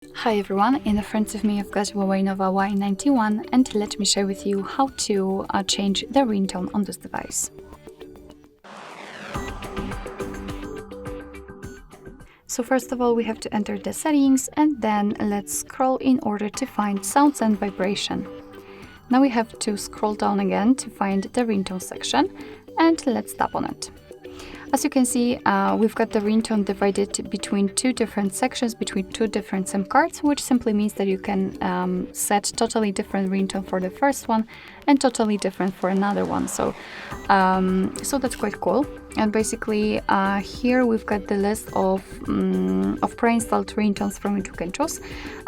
Hi everyone, in the front of me I've got HUAWEI Nova Y91 and let me share with you how to change the ringtone on this device. So first of all we have to enter the settings and then let's scroll in order to find sounds and vibration. Now we have to scroll down again to find the ringtone section and let's tap on it. As you can see, we've got the ringtone divided between two different sections, between two different SIM cards, which simply means that you can set totally different ringtone for the first one and totally different for another one. So that's quite cool. And basically, here we've got the list of pre-installed ringtones from which you can choose.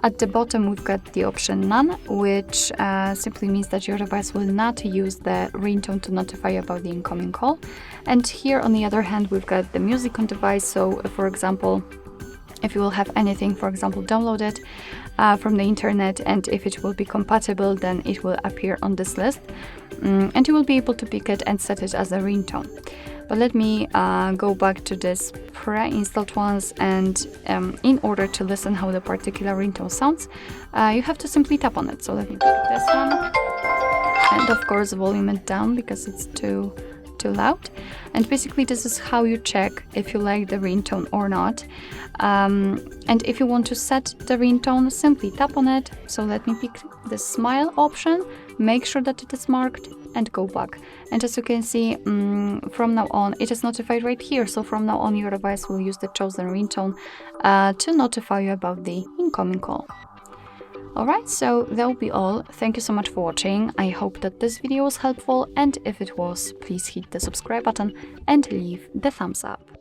At the bottom, we've got the option None, which simply means that your device will not use the ringtone to notify you about the incoming call. And here, on the other hand, we've got the music on device. So, for example, if you will have anything, for example, downloaded from the internet, and if it will be compatible, then it will appear on this list, and you will be able to pick it and set it as a ringtone. But let me go back to this pre-installed ones, and in order to listen how the particular ringtone sounds, you have to simply tap on it. So let me pick this one, and of course volume it down because it's too loud. And basically this is how you check if you like the ringtone or not. And if you want to set the ringtone, simply tap on it. So let me pick the smile option, make sure that it is marked, and go back. And as you can see, from now on it is notified right here. So from now on your device will use the chosen ringtone to notify you about the incoming call. Alright, so that will be all. Thank you so much for watching. I hope that this video was helpful, and if it was, please hit the subscribe button and leave the thumbs up.